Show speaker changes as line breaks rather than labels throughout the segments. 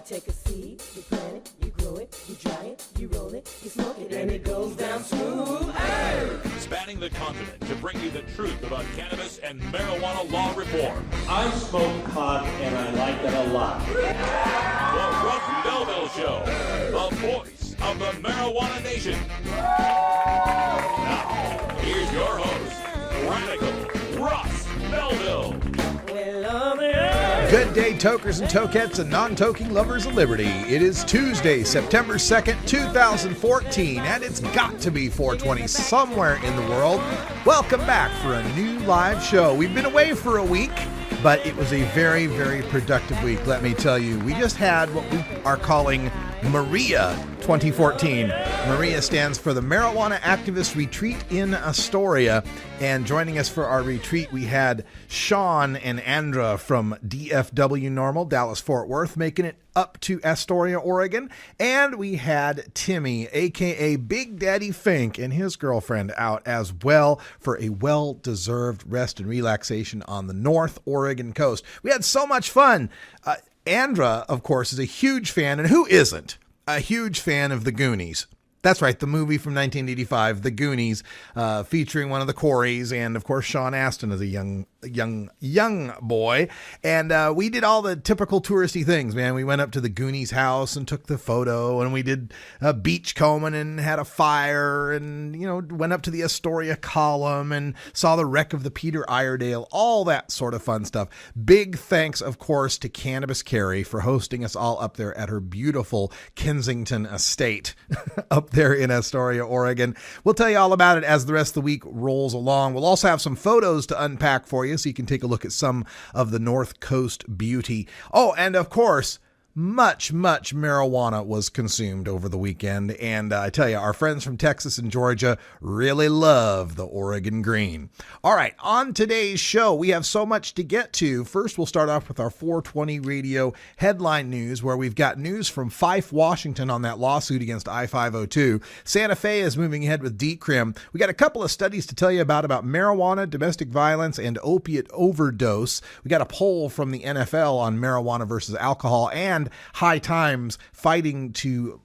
take a seed, you plant it, you grow it, you dry it, you roll it, you smoke it, and it goes down smooth. Hey! Spanning the continent to bring you the truth about cannabis and marijuana law reform.
I smoke pot and I like it a lot.
The Russ Belville Show, the voice of the marijuana nation. Now, here's your host, Radical Russ Belville.
Good day, tokers and tokettes and non-toking lovers of liberty. It is Tuesday, September 2nd, 2014, and it's got to be 420 somewhere in the world. Welcome back for a new live show. We've been away for a week, but it was a very, very productive week, let me tell you. We just had what we are calling Maria 2014. Maria stands for the Marijuana Activist Retreat in Astoria. And joining us for our retreat, we had Sean and Andra from DFW Normal, Dallas-Fort Worth, making it up to Astoria, Oregon. And we had Timmy, a.k.a. Big Daddy Fink, and his girlfriend out as well for a well-deserved rest and relaxation on the North Oregon coast. We had so much fun. Andra, of course, is a huge fan, and who isn't a huge fan of The Goonies? That's right, the movie from 1985, The Goonies, featuring one of the Coreys, and of course Sean Astin as a young boy. And we did all the typical touristy things, man. We went up to the Goonies house and took the photo, and we did beachcombing and had a fire, and went up to the Astoria Column and saw the wreck of the Peter Iredale, all that sort of fun stuff. Big thanks, of course, to Cannabis Carrie for hosting us all up there at her beautiful Kensington estate up there in Astoria, Oregon. We'll tell you all about it as the rest of the week rolls along. We'll also have some photos to unpack for you so you can take a look at some of the North Coast beauty. Oh, and of course, much marijuana was consumed over the weekend. And I tell you, our friends from Texas and Georgia really love the Oregon green. All right, on today's show, we have so much to get to. First, we'll start off with our 420 radio headline news, where we've got news from Fife, Washington on that lawsuit against I-502. Santa Fe is moving ahead with decrim. We got a couple of studies to tell you about marijuana, domestic violence, and opiate overdose. We got a poll from the NFL on marijuana versus alcohol, and High Times fighting to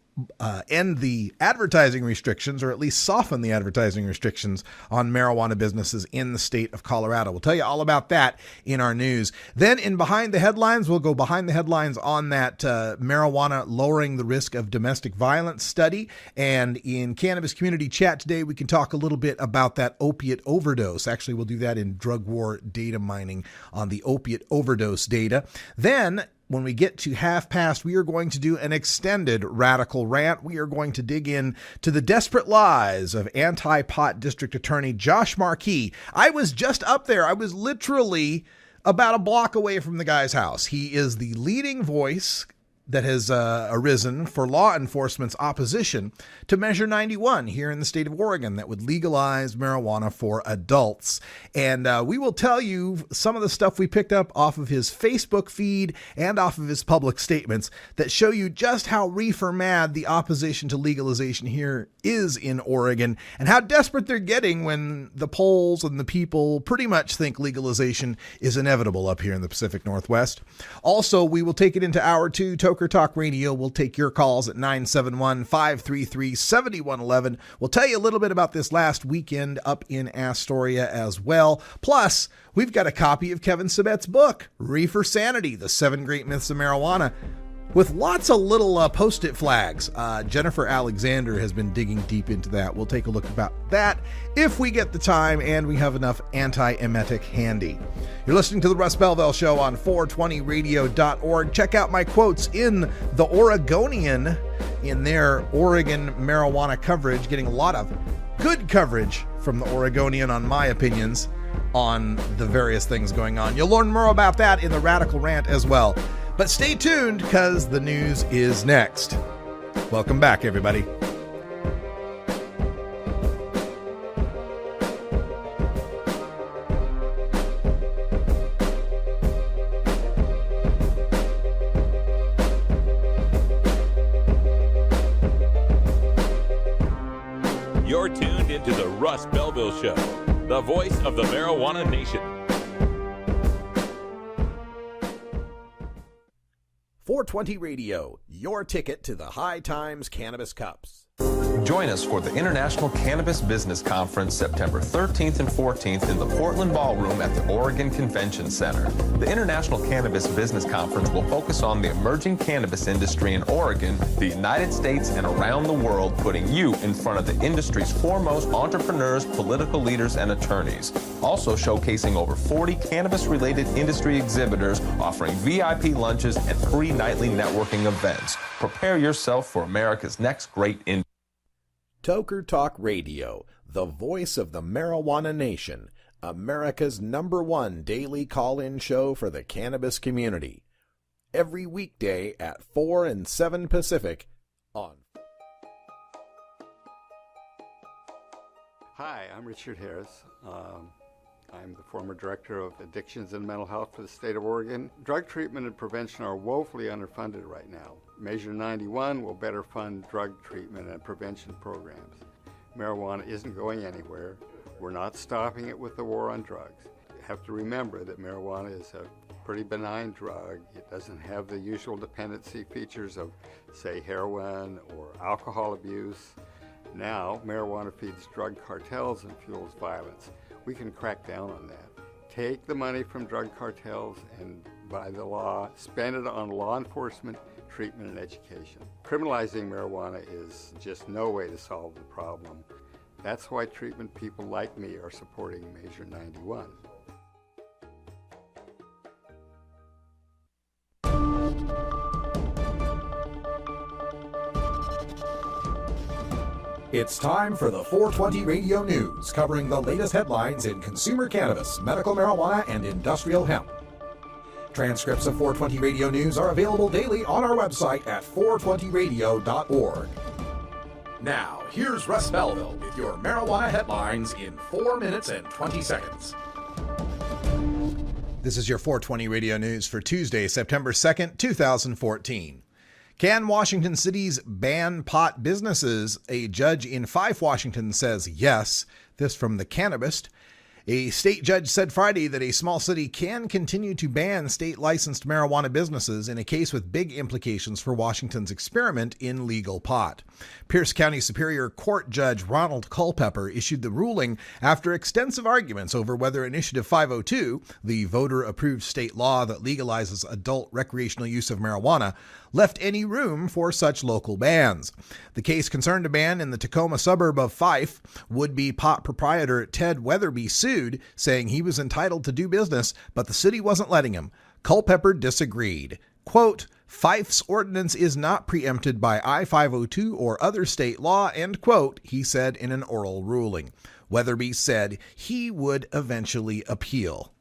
end the advertising restrictions, or at least soften the advertising restrictions on marijuana businesses in the state of Colorado. We'll tell you all about that in our news. Then in Behind the Headlines, we'll go behind the headlines on that marijuana lowering the risk of domestic violence study. And in Cannabis Community Chat today, we can talk a little bit about that opiate overdose. Actually, we'll do that in drug war data mining on the opiate overdose data. Then when we get to half past, we are going to do an extended radical rant. We are going to dig in to the desperate lies of anti-pot district attorney Josh Marquis. I was just up there. I was literally about a block away from the guy's house. He is the leading voice that has arisen for law enforcement's opposition to Measure 91 here in the state of Oregon that would legalize marijuana for adults. And we will tell you some of the stuff we picked up off of his Facebook feed and off of his public statements that show you just how reefer mad the opposition to legalization here is in Oregon, and how desperate they're getting when the polls and the people pretty much think legalization is inevitable up here in the Pacific Northwest. Also, we will take it into hour 2, Toker Talk Radio. We'll take your calls at 971-533-7111. We'll tell you a little bit about this last weekend up in Astoria as well. Plus, we've got a copy of Kevin Sabet's book, Reefer Sanity, The 7 Great Myths of Marijuana, with lots of little post-it flags. Jennifer Alexander has been digging deep into that. We'll take a look about that if we get the time and we have enough anti-emetic handy. You're listening to the Russ Belville Show on 420radio.org. Check out my quotes in the Oregonian in their Oregon marijuana coverage, getting a lot of good coverage from the Oregonian on my opinions on the various things going on. You'll learn more about that in the Radical Rant as well. But stay tuned, because the news is next. Welcome back, everybody.
You're tuned into the Russ Belville Show, the voice of the marijuana nation.
420 Radio, your ticket to the High Times Cannabis Cups.
Join us for the International Cannabis Business Conference September 13th and 14th in the Portland Ballroom at the Oregon Convention Center. The International Cannabis Business Conference will focus on the emerging cannabis industry in Oregon, the United States, and around the world, putting you in front of the industry's foremost entrepreneurs, political leaders, and attorneys. Also showcasing over 40 cannabis-related industry exhibitors, offering VIP lunches and free nightly networking events. Prepare yourself for America's next great industry.
Toker Talk Radio, the voice of the marijuana nation, America's #1 daily call-in show for the cannabis community. Every weekday at 4 and 7 Pacific on.
Hi, I'm Richard Harris. I'm the former Director of Addictions and Mental Health for the state of Oregon. Drug treatment and prevention are woefully underfunded right now. Measure 91 will better fund drug treatment and prevention programs. Marijuana isn't going anywhere. We're not stopping it with the war on drugs. You have to remember that marijuana is a pretty benign drug. It doesn't have the usual dependency features of, say, heroin or alcohol abuse. Now, marijuana feeds drug cartels and fuels violence. We can crack down on that. Take the money from drug cartels and, by the law, spend it on law enforcement, treatment, and education. Criminalizing marijuana is just no way to solve the problem. That's why treatment people like me are supporting Measure 91.
It's time for the 420 Radio News, covering the latest headlines in consumer cannabis, medical marijuana, and industrial hemp. Transcripts of 420 Radio News are available daily on our website at 420radio.org. Now, here's Russ Belville with your marijuana headlines in 4 minutes and 20 seconds.
This is your 420 Radio News for Tuesday, September 2nd, 2014. Can Washington cities ban pot businesses? A judge in Fife, Washington says yes. This from The Cannabist. A state judge said Friday that a small city can continue to ban state-licensed marijuana businesses in a case with big implications for Washington's experiment in legal pot. Pierce County Superior Court Judge Ronald Culpepper issued the ruling after extensive arguments over whether Initiative 502, the voter-approved state law that legalizes adult recreational use of marijuana, left any room for such local bans. The case concerned a ban in the Tacoma suburb of Fife. Would-be pot proprietor Ted Weatherby sued, saying he was entitled to do business, but the city wasn't letting him. Culpepper disagreed. Quote, Fife's ordinance is not preempted by I-502 or other state law, end quote, he said in an oral ruling. Weatherby said he would eventually appeal.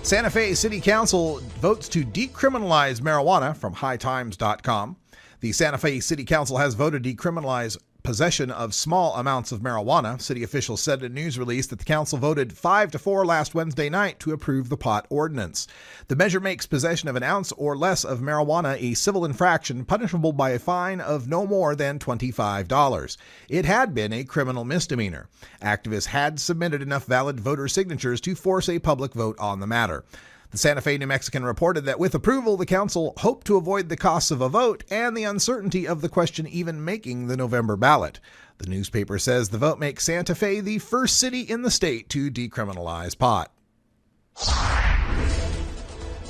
Santa Fe City Council votes to decriminalize marijuana from hightimes.com. The Santa Fe City Council has voted to decriminalize possession of small amounts of marijuana. City officials said in a news release that the council voted 5-4 last Wednesday night to approve the pot ordinance. The measure makes possession of an ounce or less of marijuana a civil infraction punishable by a fine of no more than $25. It had been a criminal misdemeanor. Activists had submitted enough valid voter signatures to force a public vote on the matter. The Santa Fe New Mexican reported that with approval, the council hoped to avoid the costs of a vote and the uncertainty of the question even making the November ballot. The newspaper says the vote makes Santa Fe the first city in the state to decriminalize pot.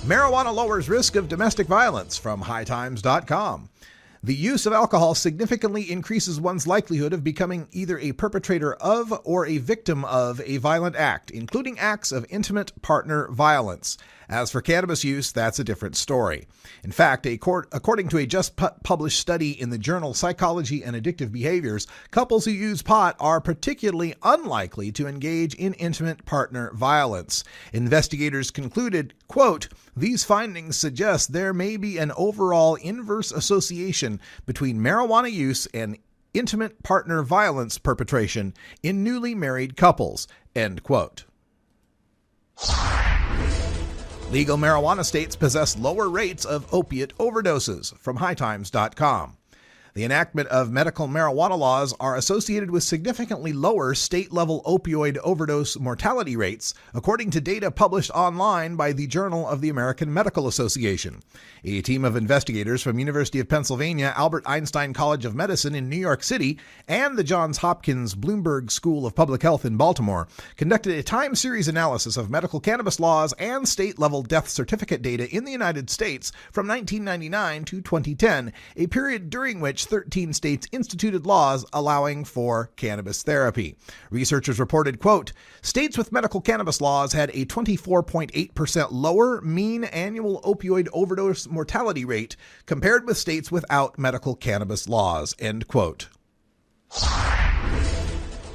Marijuana lowers risk of domestic violence from hightimes.com. The use of alcohol significantly increases one's likelihood of becoming either a perpetrator of or a victim of a violent act, including acts of intimate partner violence. As for cannabis use, that's a different story. In fact, according to a just published study in the journal Psychology and Addictive Behaviors, couples who use pot are particularly unlikely to engage in intimate partner violence. Investigators concluded, quote, these findings suggest there may be an overall inverse association between marijuana use and intimate partner violence perpetration in newly married couples, end quote. Legal marijuana states possess lower rates of opiate overdoses from hightimes.com. The enactment of medical marijuana laws are associated with significantly lower state-level opioid overdose mortality rates, according to data published online by the Journal of the American Medical Association. A team of investigators from University of Pennsylvania, Albert Einstein College of Medicine in New York City, and the Johns Hopkins Bloomberg School of Public Health in Baltimore conducted a time series analysis of medical cannabis laws and state-level death certificate data in the United States from 1999 to 2010, a period during which 13 states instituted laws allowing for cannabis therapy. Researchers reported, quote, states with medical cannabis laws had a 24.8% lower mean annual opioid overdose mortality rate compared with states without medical cannabis laws, end quote.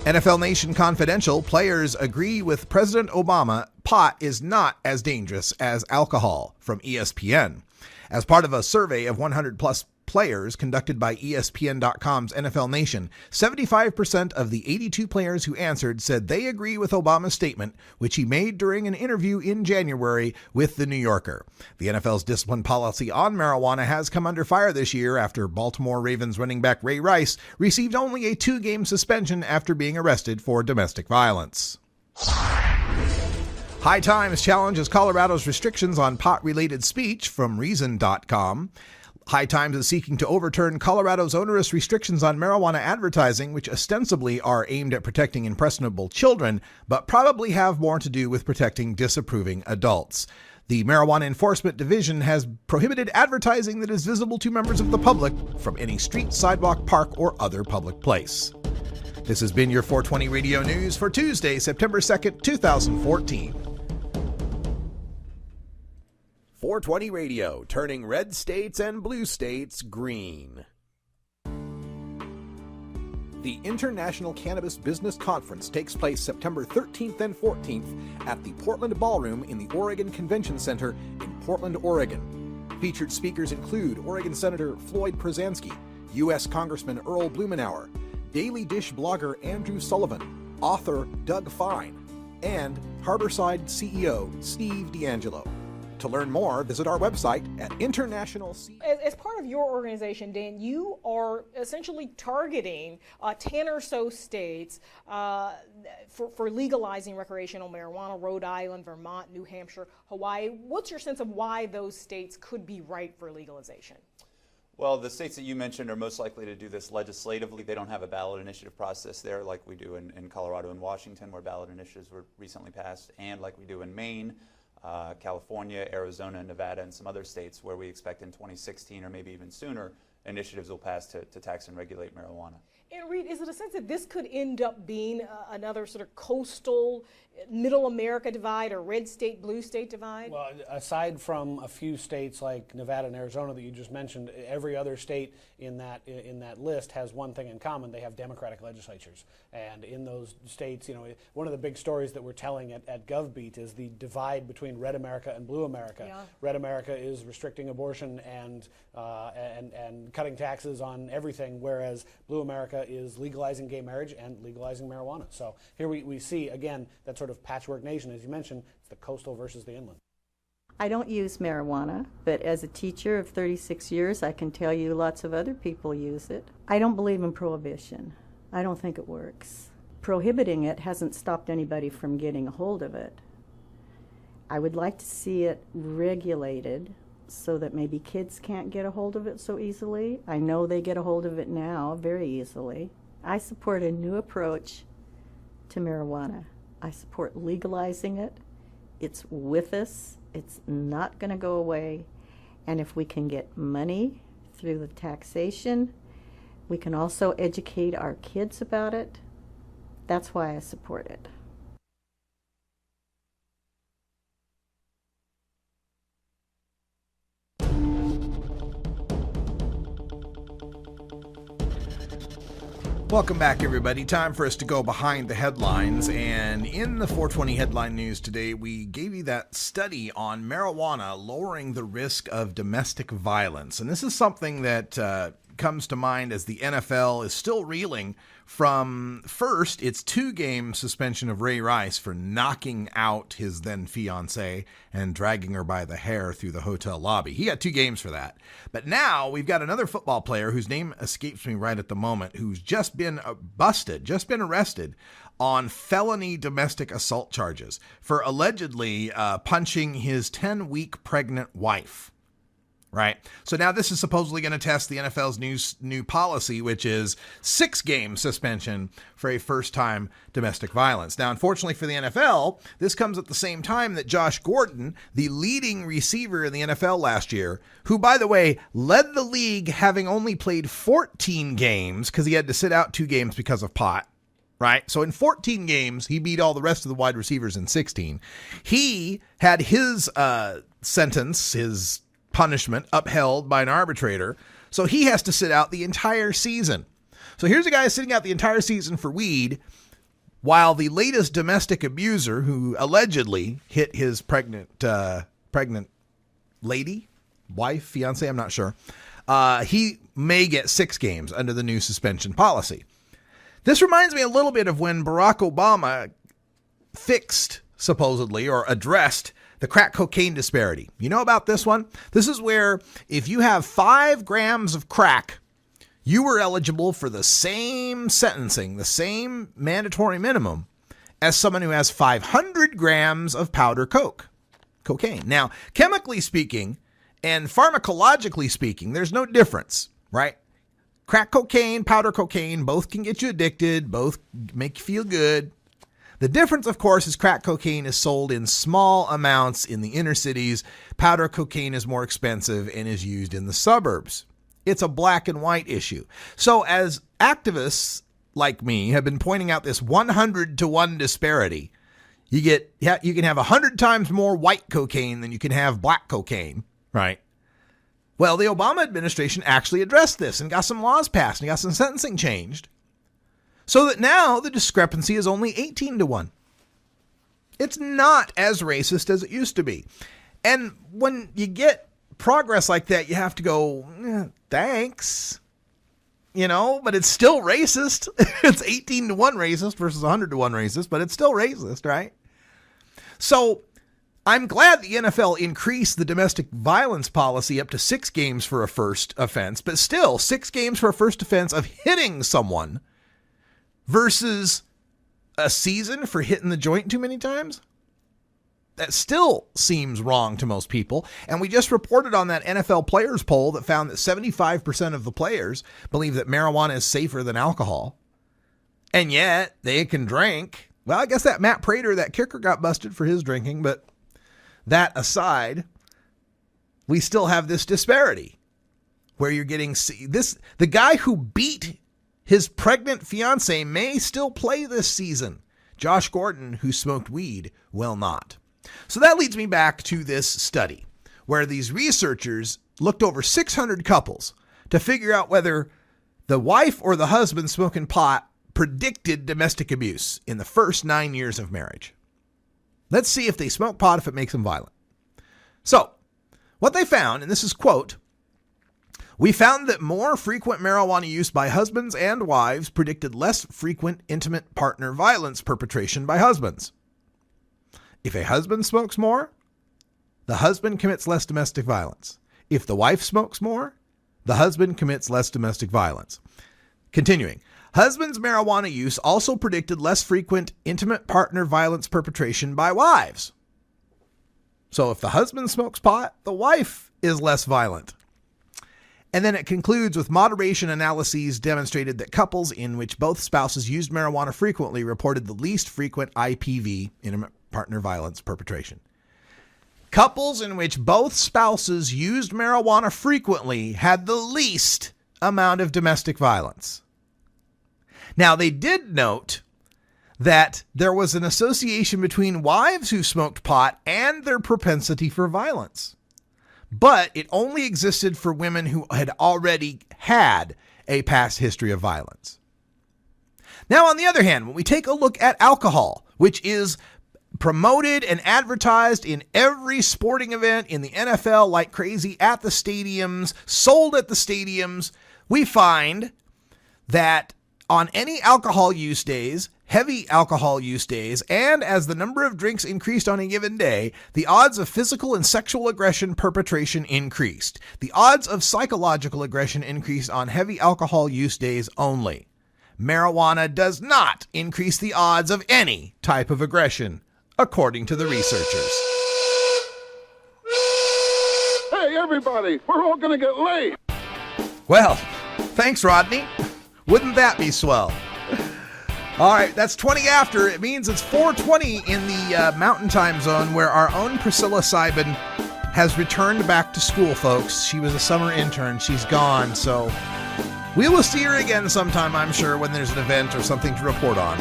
NFL Nation Confidential players agree with President Obama pot is not as dangerous as alcohol, from ESPN. As part of a survey of 100-plus players conducted by ESPN.com's NFL Nation, 75% of the 82 players who answered said they agree with Obama's statement, which he made during an interview in January with The New Yorker. The NFL's discipline policy on marijuana has come under fire this year after Baltimore Ravens running back Ray Rice received only a 2-game suspension after being arrested for domestic violence. High Times challenges Colorado's restrictions on pot-related speech, from Reason.com. High Times is seeking to overturn Colorado's onerous restrictions on marijuana advertising, which ostensibly are aimed at protecting impressionable children, but probably have more to do with protecting disapproving adults. The Marijuana Enforcement Division has prohibited advertising that is visible to members of the public from any street, sidewalk, park, or other public place. This has been your 420 Radio News for Tuesday, September 2nd, 2014.
420 Radio, turning red states and blue states green. The International Cannabis Business Conference takes place September 13th and 14th at the Portland Ballroom in the Oregon Convention Center in Portland, Oregon. Featured speakers include Oregon Senator Floyd Przansky, U.S. Congressman Earl Blumenauer, Daily Dish blogger Andrew Sullivan, author Doug Fine, and Harborside CEO Steve D'Angelo. To learn more, visit our website at International.
As part of your organization, Dan, you are essentially targeting 10 or so states for legalizing recreational marijuana: Rhode Island, Vermont, New Hampshire, Hawaii. What's your sense of why those states could be ripe for legalization?
Well, the states that you mentioned are most likely to do this legislatively. They don't have a ballot initiative process there like we do in Colorado and Washington, where ballot initiatives were recently passed, and like we do in Maine, California, Arizona, Nevada, and some other states where we expect in 2016 or maybe even sooner initiatives will pass to tax and regulate marijuana.
And Reed, is it a sense that this could end up being another sort of coastal middle America divide or red state, blue state divide?
Well, aside from a few states like Nevada and Arizona that you just mentioned, every other state in that list has one thing in common: they have Democratic legislatures. And in those states, you know, one of the big stories that we're telling at GovBeat is the divide between red America and blue America. Yeah. Red America is restricting abortion and cutting taxes on everything, whereas blue America is legalizing gay marriage and legalizing marijuana. So here we see, again, that sort of patchwork nation. As you mentioned, it's the coastal versus the inland.
I don't use marijuana, but as a teacher of 36 years, I can tell you lots of other people use it. I don't believe in prohibition. I don't think it works. Prohibiting it hasn't stopped anybody from getting a hold of it. I would like to see it regulated so that maybe kids can't get a hold of it so easily. I know they get a hold of it now very easily. I support a new approach to marijuana. I support legalizing it. It's with us. It's not going to go away. And if we can get money through the taxation, we can also educate our kids about it. That's why I support it.
Welcome back, everybody. Time for us to go behind the headlines. And in the 420 headline news today, we gave you that study on marijuana lowering the risk of domestic violence. And this is something that comes to mind as the NFL is still reeling from, first, its 2-game suspension of Ray Rice for knocking out his then fiancée and dragging her by the hair through the hotel lobby. He got 2 games for that. But now we've got another football player whose name escapes me right at the moment, who's just been arrested on felony domestic assault charges for allegedly punching his 10-week pregnant wife. Right. So now this is supposedly going to test the NFL's new policy, which is 6-game suspension for a first-time domestic violence. Now, unfortunately for the NFL, this comes at the same time that Josh Gordon, the leading receiver in the NFL last year, who, by the way, led the league having only played 14 games because he had to sit out 2 games because of pot. Right. So in 14 games, he beat all the rest of the wide receivers in 16. He had his sentence, his punishment upheld by an arbitrator. So he has to sit out the entire season. So here's a guy sitting out the entire season for weed, while the latest domestic abuser who allegedly hit his pregnant lady, wife, fiance, I'm not sure. He may get 6 games under the new suspension policy. This reminds me a little bit of when Barack Obama fixed, supposedly, or addressed the crack cocaine disparity. You know about this one? This is where if you have 5 grams of crack, you were eligible for the same sentencing, the same mandatory minimum as someone who has 500 grams of powder cocaine. Now, chemically speaking and pharmacologically speaking, there's no difference, right? Crack cocaine, powder cocaine, both can get you addicted, both make you feel good. The difference, of course, is crack cocaine is sold in small amounts in the inner cities. Powder cocaine is more expensive and is used in the suburbs. It's a black and white issue. So as activists like me have been pointing out this 100-to-1 disparity, you can have 100 times more white cocaine than you can have black cocaine, right? Well, the Obama administration actually addressed this and got some laws passed and got some sentencing changed, so that now the discrepancy is only 18-to-1. It's not as racist as it used to be. And when you get progress like that, you have to go, thanks. But it's still racist. It's 18-to-1 racist versus 100-to-1 racist, but it's still racist, right? So I'm glad the NFL increased the domestic violence policy up to 6 games for a first offense, but still 6 games for a first offense of hitting someone versus a season for hitting the joint too many times? That still seems wrong to most people. And we just reported on that NFL players poll that found that 75% of the players believe that marijuana is safer than alcohol. And yet they can drink. Well, I guess that Matt Prater, that kicker, got busted for his drinking. But that aside, we still have this disparity where you're getting this. The guy who beat his pregnant fiance may still play this season. Josh Gordon, who smoked weed, will not. So that leads me back to this study where these researchers looked over 600 couples to figure out whether the wife or the husband smoking pot predicted domestic abuse in the first 9 years of marriage. Let's see if they smoke pot, if it makes them violent. So what they found, and this is quote, "We found that more frequent marijuana use by husbands and wives predicted less frequent intimate partner violence perpetration by husbands. If a husband smokes more, the husband commits less domestic violence. If the wife smokes more, the husband commits less domestic violence." Continuing, "Husbands' marijuana use also predicted less frequent intimate partner violence perpetration by wives." So if the husband smokes pot, the wife is less violent. And then it concludes with moderation analyses demonstrated that couples in which both spouses used marijuana frequently reported the least frequent IPV, intimate partner violence perpetration. Couples in which both spouses used marijuana frequently had the least amount of domestic violence. Now, they did note that there was an association between wives who smoked pot and their propensity for violence. But it only existed for women who had already had a past history of violence. Now, on the other hand, when we take a look at alcohol, which is promoted and advertised in every sporting event in the NFL like crazy, at the stadiums, sold at the stadiums, we find that on any alcohol use days, heavy alcohol use days, and as the number of drinks increased on a given day, the odds of physical and sexual aggression perpetration increased. The odds of psychological aggression increased on heavy alcohol use days only. Marijuana does not increase the odds of any type of aggression, according to the researchers.
Hey, everybody, we're all going to get laid.
Well, thanks, Rodney. Wouldn't that be swell? All right, that's 20 after. It means it's 4:20 in the Mountain Time Zone, where our own Priscilla Seibin has returned back to school, folks. She was a summer intern. She's gone, so we will see her again sometime, I'm sure, when there's an event or something to report on.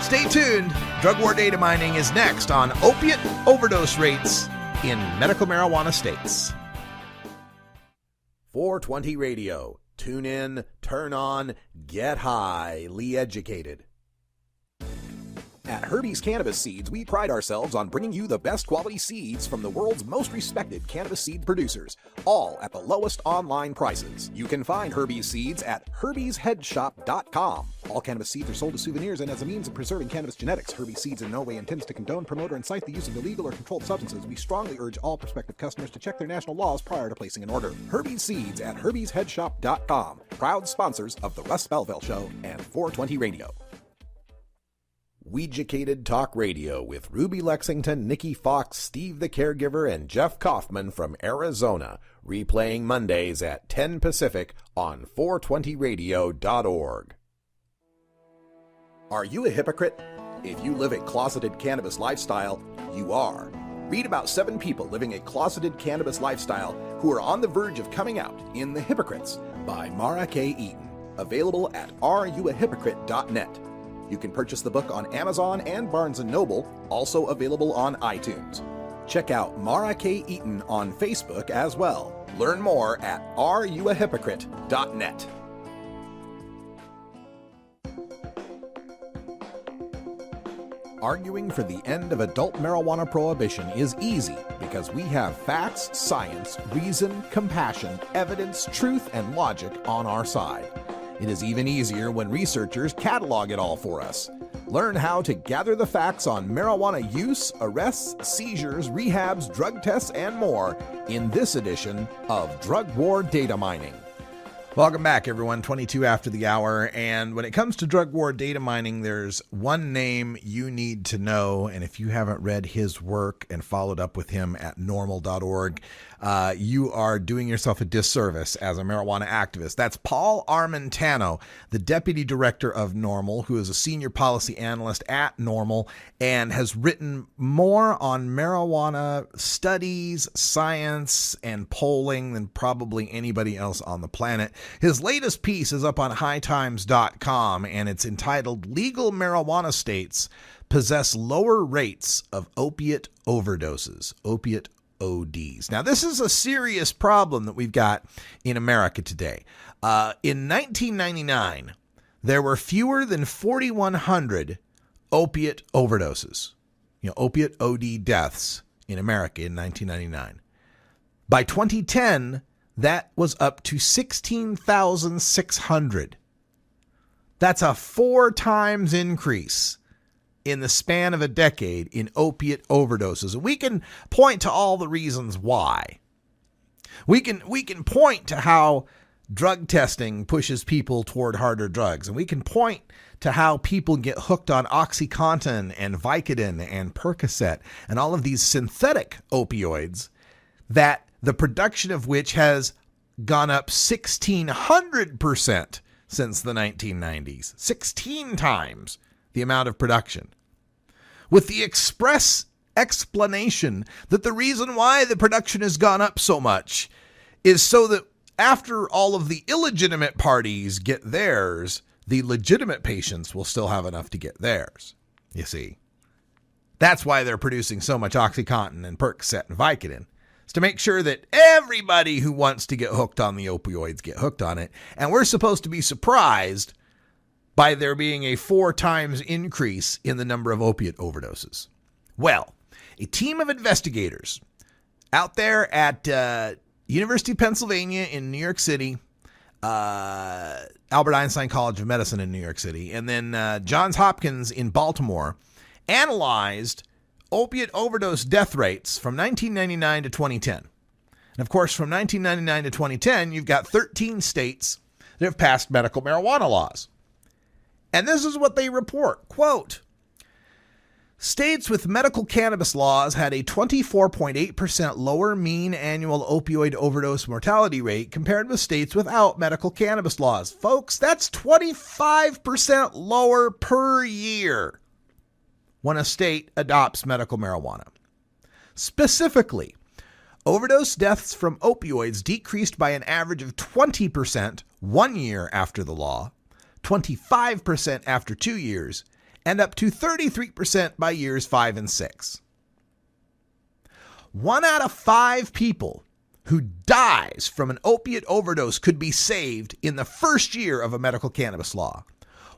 Stay tuned. Drug War Data Mining is next on opiate overdose rates in medical marijuana states.
420 Radio. Tune in, turn on, get highly educated. At Herbie's Cannabis Seeds, we pride ourselves on bringing you the best quality seeds from the world's most respected cannabis seed producers, all at the lowest online prices. You can find Herbie's Seeds at herbiesheadshop.com. All cannabis seeds are sold as souvenirs and as a means of preserving cannabis genetics. Herbie's Seeds in no way intends to condone, promote, or incite the use of illegal or controlled substances. We strongly urge all prospective customers to check their national laws prior to placing an order. Herbie's Seeds at herbiesheadshop.com. Proud sponsors of the Russ Belville Show and 420 Radio. Weeducated Talk Radio with Ruby Lexington, Nikki Fox, Steve the Caregiver, and Jeff Kaufman from Arizona, replaying Mondays at 10 Pacific on 420radio.org. Are you a hypocrite? If you live a closeted cannabis lifestyle, you are. Read about 7 people living a closeted cannabis lifestyle who are on the verge of coming out in The Hypocrites by Mara K. Eaton. Available at areyouahypocrite.net. You can purchase the book on Amazon and Barnes & Noble, also available on iTunes. Check out Mara K. Eaton on Facebook as well. Learn more at areyouahypocrite.net. Arguing for the end of adult marijuana prohibition is easy because we have facts, science, reason, compassion, evidence, truth, and logic on our side. It is even easier when researchers catalog it all for us. Learn how to gather the facts on marijuana use, arrests, seizures, rehabs, drug tests, and more in this edition of Drug War Data Mining.
Welcome back, everyone. 22 after the hour. And when it comes to drug war data mining, there's one name you need to know. And if you haven't read his work and followed up with him at normal.org, you are doing yourself a disservice as a marijuana activist. That's Paul Armentano, the deputy director of NORML, who is a senior policy analyst at NORML and has written more on marijuana studies, science, and polling than probably anybody else on the planet. His latest piece is up on hightimes.com, and it's entitled Legal Marijuana States Possess Lower Rates of Opiate Overdoses, opiate ODs. Now, this is a serious problem that we've got in America today. In 1999, there were fewer than 4,100 opiate overdoses, opiate OD deaths in America in 1999. By 2010, that was up to 16,600. That's a 4 times increase in the span of a decade in opiate overdoses. And we can point to all the reasons why. We can point to how drug testing pushes people toward harder drugs. And we can point to how people get hooked on OxyContin and Vicodin and Percocet and all of these synthetic opioids that the production of which has gone up 1,600% since the 1990s. 16 times the amount of production. With the express explanation that the reason why the production has gone up so much is so that after all of the illegitimate parties get theirs, the legitimate patients will still have enough to get theirs. You see, that's why they're producing so much OxyContin and Percocet and Vicodin. It's to make sure that everybody who wants to get hooked on the opioids get hooked on it. And we're supposed to be surprised by there being a 4 times increase in the number of opiate overdoses. Well, a team of investigators out there at University of Pennsylvania in New York City Albert Einstein College of Medicine in New York City, and then Johns Hopkins in Baltimore analyzed opiate overdose death rates from 1999 to 2010. And of course, from 1999 to 2010, you've got 13 states that have passed medical marijuana laws. And this is what they report. Quote, states with medical cannabis laws had a 24.8% lower mean annual opioid overdose mortality rate compared with states without medical cannabis laws. Folks, that's 25% lower per year when a state adopts medical marijuana. Specifically, overdose deaths from opioids decreased by an average of 20% 1 year after the law, 25% after 2 years, and up to 33% by years 5 and 6. 1 out of 5 people who dies from an opiate overdose could be saved in the first year of a medical cannabis law.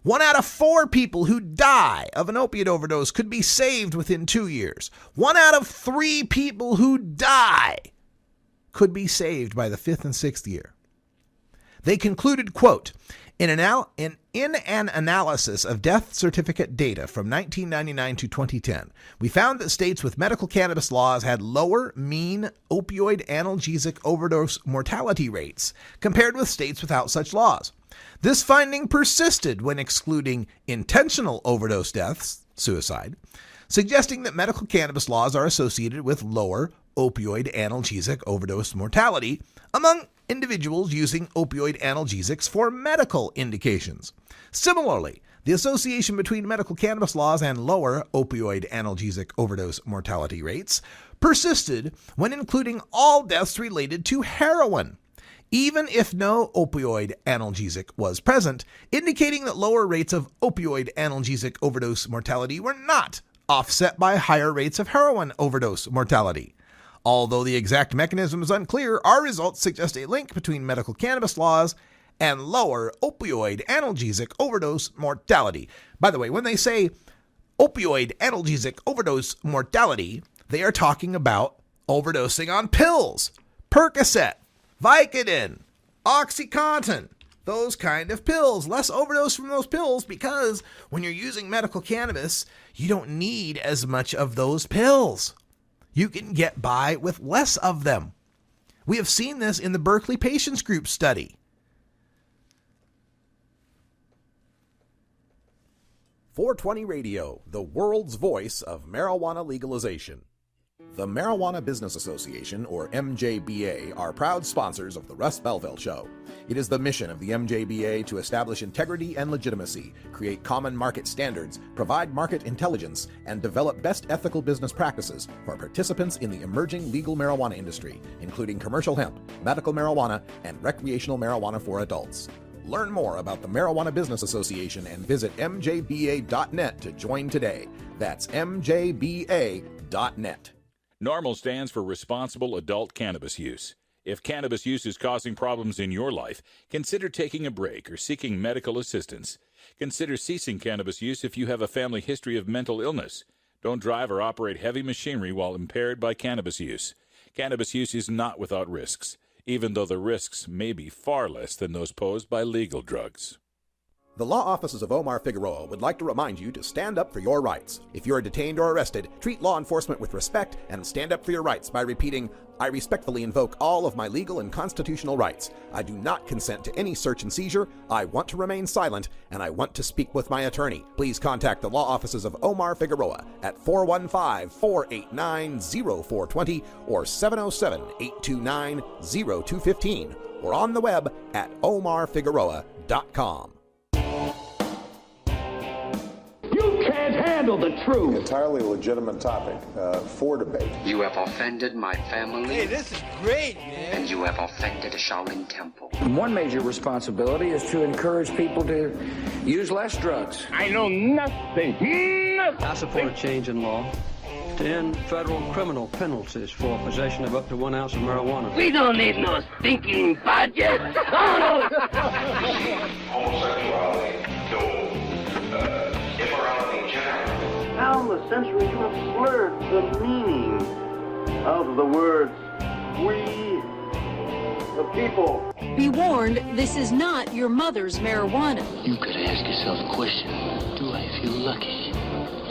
1 out of 4 people who die of an opiate overdose could be saved within 2 years. 1 out of 3 people who die could be saved by the 5th and 6th year. They concluded, quote, in an analysis of death certificate data from 1999 to 2010, we found that states with medical cannabis laws had lower mean opioid analgesic overdose mortality rates compared with states without such laws. This finding persisted when excluding intentional overdose deaths, suicide, suggesting that medical cannabis laws are associated with lower opioid analgesic overdose mortality among individuals using opioid analgesics for medical indications. Similarly, the association between medical cannabis laws and lower opioid analgesic overdose mortality rates persisted when including all deaths related to heroin, even if no opioid analgesic was present, indicating that lower rates of opioid analgesic overdose mortality were not offset by higher rates of heroin overdose mortality. Although the exact mechanism is unclear, our results suggest a link between medical cannabis laws and lower opioid analgesic overdose mortality. By the way, when they say opioid analgesic overdose mortality, they are talking about overdosing on pills, Percocet, Vicodin, OxyContin, those kind of pills. Less overdose from those pills because when you're using medical cannabis, you don't need as much of those pills. You can get by with less of them. We have seen this in the Berkeley Patients Group study.
.420 Radio, the world's voice of marijuana legalization. The Marijuana Business Association, or MJBA, are proud sponsors of the Russ Belville Show. It is the mission of the MJBA to establish integrity and legitimacy, create common market standards, provide market intelligence, and develop best ethical business practices for participants in the emerging legal marijuana industry, including commercial hemp, medical marijuana, and recreational marijuana for adults. Learn more about the Marijuana Business Association and visit mjba.net to join today. That's mjba.net.
NORMAL stands for Responsible Adult Cannabis Use. If cannabis use is causing problems in your life, consider taking a break or seeking medical assistance. Consider ceasing cannabis use if you have a family history of mental illness. Don't drive or operate heavy machinery while impaired by cannabis use. Cannabis use is not without risks, even though the risks may be far less than those posed by legal drugs.
The law offices of Omar Figueroa would like to remind you to stand up for your rights. If you are detained or arrested, treat law enforcement with respect and stand up for your rights by repeating, I respectfully invoke all of my legal and constitutional rights. I do not consent to any search and seizure. I want to remain silent, and I want to speak with my attorney. Please contact the law offices of Omar Figueroa at 415-489-0420 or 707-829-0215 or on the web at omarfigueroa.com.
Can't handle the truth.
Entirely legitimate topic for debate.
You have offended my family.
Hey, this is great, man.
And you have offended a Shaolin temple.
One major responsibility is to encourage people to use less drugs.
I know nothing.
I support a change in law to end federal criminal penalties for possession of up to 1 ounce of marijuana.
We don't need no stinking budget.
Homosexuality, immorality in general.
How in the century you have blurred the meaning of the words we the people.
Be warned, this is not your mother's marijuana.
You could ask yourself a question. Do I feel lucky?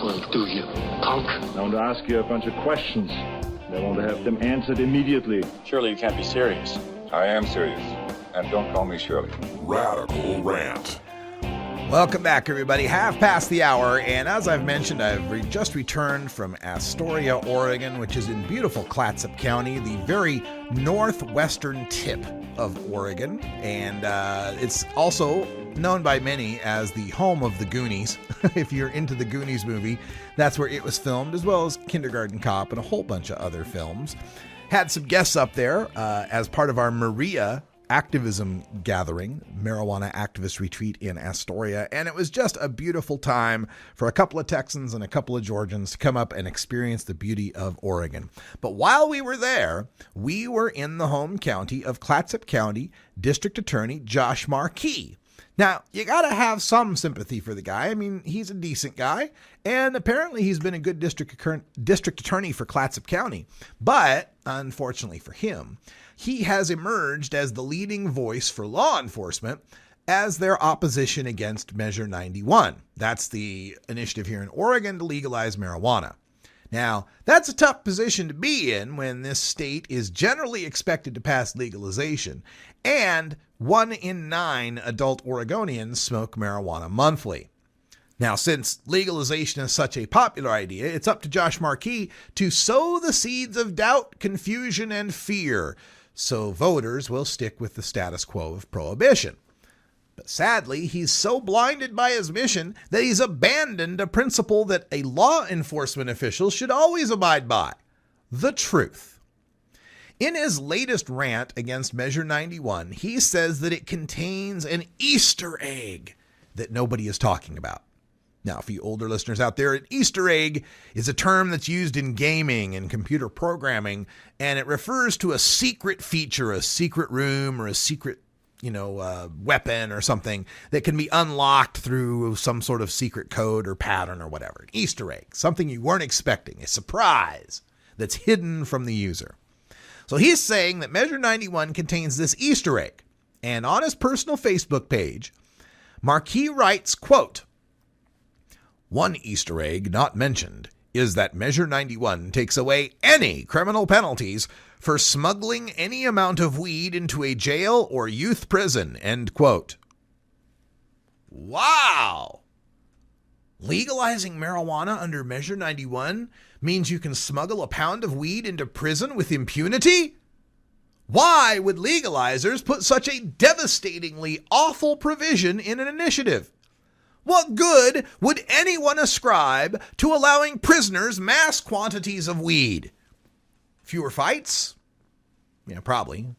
Well, do you, punk?
I want to ask you a bunch of questions. I want to have them answered immediately.
Surely you can't be serious.
I am serious. And don't call me Shirley.
Radical Rant.
Welcome back, everybody. Half past the hour, and as I've mentioned, I've just returned from Astoria, Oregon, which is in beautiful Clatsop County, the very northwestern tip of Oregon, and it's also known by many as the home of the Goonies. If you're into the Goonies movie, that's where it was filmed, as well as Kindergarten Cop and a whole bunch of other films. Had some guests up there as part of our Maria activism gathering, marijuana activist retreat in Astoria, and it was just a beautiful time for a couple of Texans and a couple of Georgians to come up and experience the beauty of Oregon. But while we were there, we were in the home county of Clatsop County District Attorney Josh Marquis. Now, you got to have some sympathy for the guy. I mean, he's a decent guy, and apparently he's been a good district attorney for Clatsop County. But, unfortunately for him, he has emerged as the leading voice for law enforcement as their opposition against Measure 91. That's the initiative here in Oregon to legalize marijuana. Now, that's a tough position to be in when this state is generally expected to pass legalization, and 1 in 9 adult Oregonians smoke marijuana monthly. Now, since legalization is such a popular idea, it's up to Josh Marquis to sow the seeds of doubt, confusion, and fear, so voters will stick with the status quo of prohibition. But sadly, he's so blinded by his mission that he's abandoned a principle that a law enforcement official should always abide by: the truth. In his latest rant against Measure 91, he says that it contains an Easter egg that nobody is talking about. Now, for you older listeners out there, an Easter egg is a term that's used in gaming and computer programming, and it refers to a secret feature, a secret room, or a secret, weapon or something that can be unlocked through some sort of secret code or pattern or whatever. An Easter egg, something you weren't expecting, a surprise that's hidden from the user. So he's saying that Measure 91 contains this Easter egg, and on his personal Facebook page, Marquis writes, quote, "One Easter egg not mentioned is that Measure 91 takes away any criminal penalties for smuggling any amount of weed into a jail or youth prison," end quote. Wow! Legalizing marijuana under Measure 91 means you can smuggle a pound of weed into prison with impunity? Why would legalizers put such a devastatingly awful provision in an initiative? What good would anyone ascribe to allowing prisoners mass quantities of weed? Fewer fights? Yeah, probably.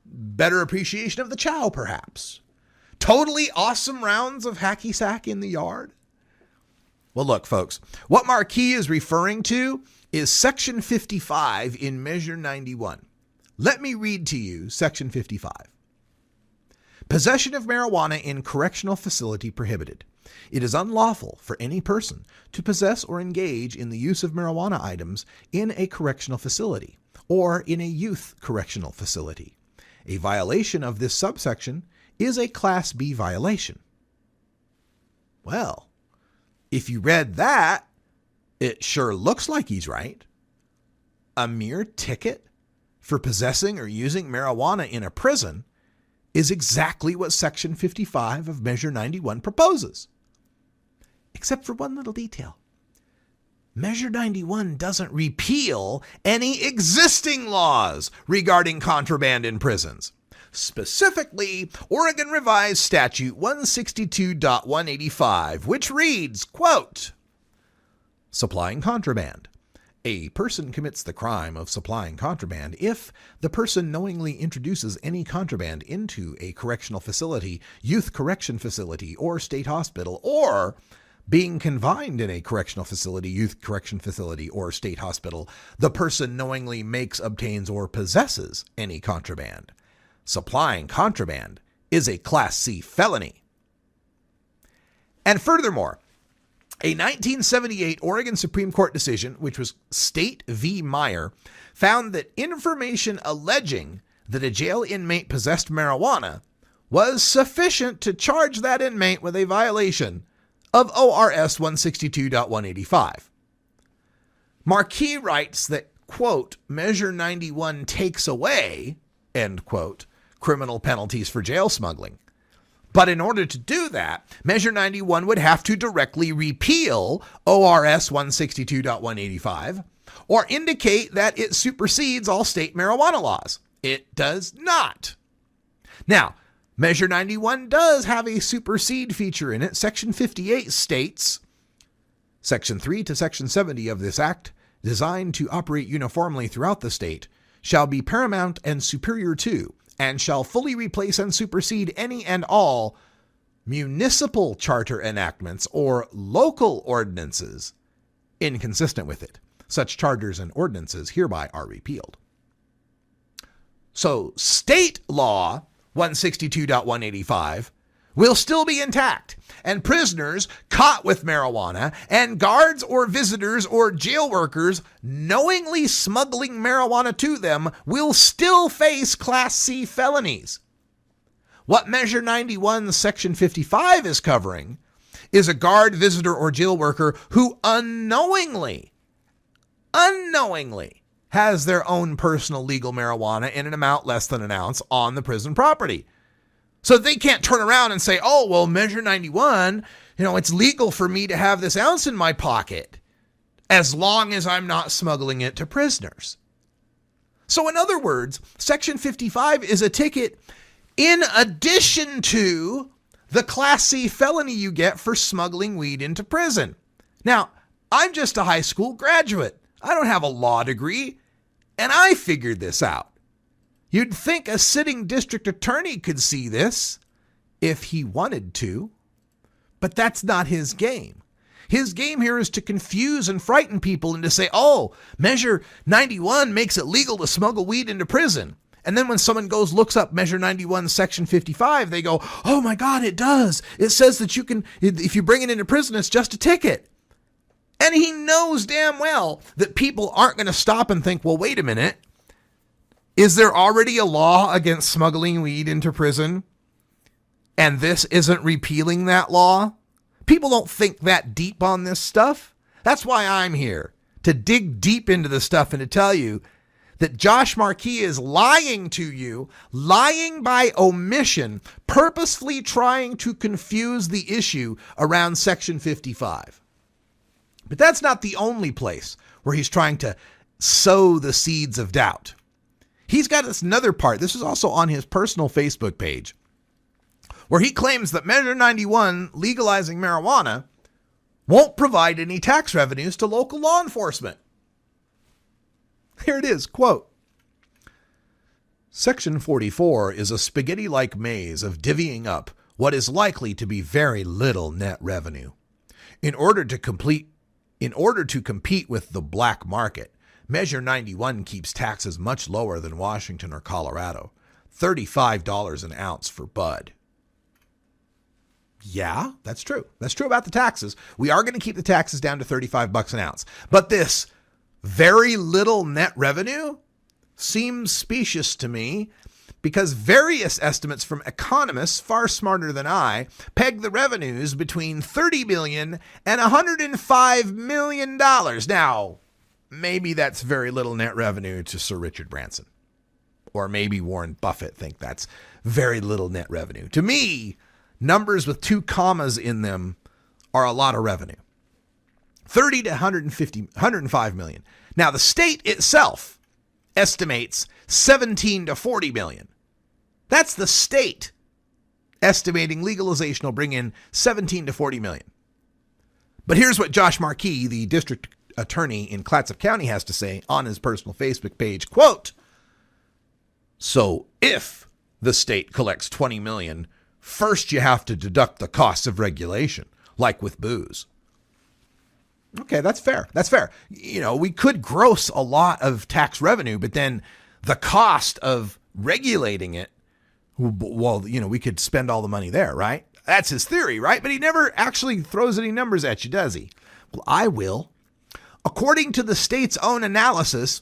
Better appreciation of the chow, perhaps. Totally awesome rounds of hacky sack in the yard? Well, look, folks, what Marquis is referring to is Section 55 in Measure 91. Let me read to you Section 55. Possession of marijuana in correctional facility prohibited. It is unlawful for any person to possess or engage in the use of marijuana items in a correctional facility or in a youth correctional facility. A violation of this subsection is a Class B violation. Well, if you read that, it sure looks like he's right. A mere ticket for possessing or using marijuana in a prison is exactly what Section 55 of Measure 91 proposes. Except for one little detail. Measure 91 doesn't repeal any existing laws regarding contraband in prisons. Specifically, Oregon Revised Statute 162.185, which reads, quote, "Supplying contraband. A person commits the crime of supplying contraband if the person knowingly introduces any contraband into a correctional facility, youth correction facility, or state hospital, or being confined in a correctional facility, youth correction facility, or state hospital, the person knowingly makes, obtains, or possesses any contraband. Supplying contraband is a Class C felony." And furthermore, a 1978 Oregon Supreme Court decision, which was State v. Meyer, found that information alleging that a jail inmate possessed marijuana was sufficient to charge that inmate with a violation of ORS 162.185. Marquis writes that, quote, Measure 91 takes away, end quote, criminal penalties for jail smuggling. But in order to do that, Measure 91 would have to directly repeal ORS 162.185 or indicate that it supersedes all state marijuana laws. It does not. Now, Measure 91 does have a supersede feature in it. Section 58 states, Section 3 to Section 70 of this act, designed to operate uniformly throughout the state, shall be paramount and superior to, and shall fully replace and supersede any and all municipal charter enactments or local ordinances inconsistent with it. Such charters and ordinances hereby are repealed. So state law 162.185 will still be intact, and prisoners caught with marijuana and guards or visitors or jail workers knowingly smuggling marijuana to them will still face Class C felonies. What Measure 91 Section 55 is covering is a guard, visitor, or jail worker who unknowingly has their own personal legal marijuana in an amount less than an ounce on the prison property. So they can't turn around and say, oh, well, Measure 91, it's legal for me to have this ounce in my pocket as long as I'm not smuggling it to prisoners. So in other words, Section 55 is a ticket in addition to the Class C felony you get for smuggling weed into prison. Now, I'm just a high school graduate. I don't have a law degree, and I figured this out. You'd think a sitting district attorney could see this if he wanted to, but that's not his game. His game here is to confuse and frighten people and to say, oh, Measure 91 makes it legal to smuggle weed into prison. And then when someone looks up Measure 91 Section 55, they go, oh my God, it does. It says that you can, if you bring it into prison, it's just a ticket. And he knows damn well that people aren't going to stop and think, well, wait a minute. Is there already a law against smuggling weed into prison? And this isn't repealing that law? People don't think that deep on this stuff. That's why I'm here, to dig deep into this stuff and to tell you that Josh Marquis is lying to you, lying by omission, purposefully trying to confuse the issue around Section 55. But that's not the only place where he's trying to sow the seeds of doubt. He's got this another part. This is also on his personal Facebook page, where he claims that Measure 91 legalizing marijuana won't provide any tax revenues to local law enforcement. Here it is, quote, Section 44 is a spaghetti-like maze of divvying up what is likely to be very little net revenue. In order to compete with the black market, Measure 91 keeps taxes much lower than Washington or Colorado, $35 an ounce for bud. Yeah, that's true. That's true about the taxes. We are going to keep the taxes down to $35 an ounce. But this very little net revenue seems specious to me because various estimates from economists far smarter than I peg the revenues between $30 million and $105 million. Now, maybe that's very little net revenue to Sir Richard Branson. Or maybe Warren Buffett think that's very little net revenue. To me, numbers with 2 commas in them are a lot of revenue. 30 to 105 million. Now, the state itself estimates 17 to 40 million. That's the state estimating legalization will bring in 17 to 40 million. But here's what Josh Marquis, the district attorney in Clatsop County, has to say on his personal Facebook page. Quote, so if the state collects 20 million, first you have to deduct the costs of regulation, like with booze. Okay, that's fair. That's fair. We could gross a lot of tax revenue, but then the cost of regulating it, well, we could spend all the money there, right? That's his theory, right? But he never actually throws any numbers at you, does he? Well, I will. According to the state's own analysis,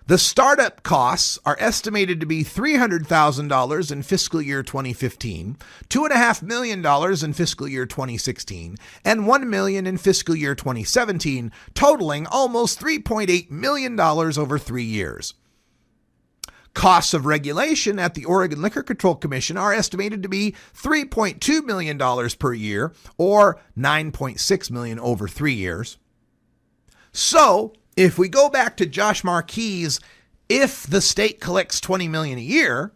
The startup costs are estimated to be $300,000 in fiscal year 2015, $2.5 million in fiscal year 2016, and $1 million in fiscal year 2017, totaling almost $3.8 million over 3 years. Costs of regulation at the Oregon Liquor Control Commission are estimated to be $3.2 million per year, or $9.6 million over 3 years. So, if we go back to Josh Marquis' if the state collects $20 million a year,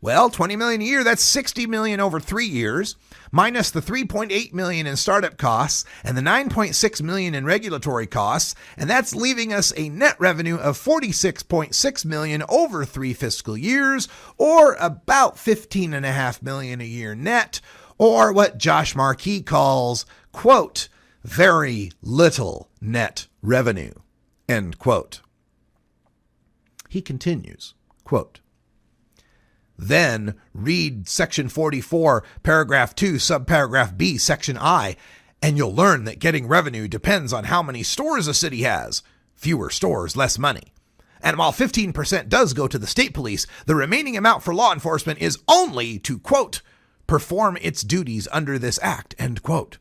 well, $20 million a year, that's $60 million over 3 years, minus the $3.8 million in startup costs and the $9.6 million in regulatory costs, and that's leaving us a net revenue of $46.6 million over 3 fiscal years, or about $15.5 million a year net, or what Josh Marquis calls, quote, very little net revenue, end quote. He continues, quote, then read section 44, paragraph 2, subparagraph B, section I, and you'll learn that getting revenue depends on how many stores a city has. Fewer stores, less money. And while 15% does go to the state police, the remaining amount for law enforcement is only to, quote, perform its duties under this act, end quote.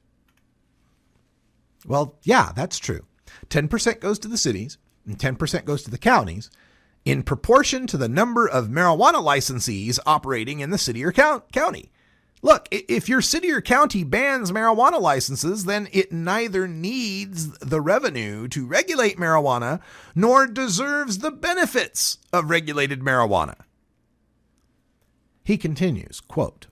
Well, yeah, that's true. 10% goes to the cities and 10% goes to the counties in proportion to the number of marijuana licensees operating in the city or county. Look, if your city or county bans marijuana licenses, then it neither needs the revenue to regulate marijuana nor deserves the benefits of regulated marijuana. He continues, quote,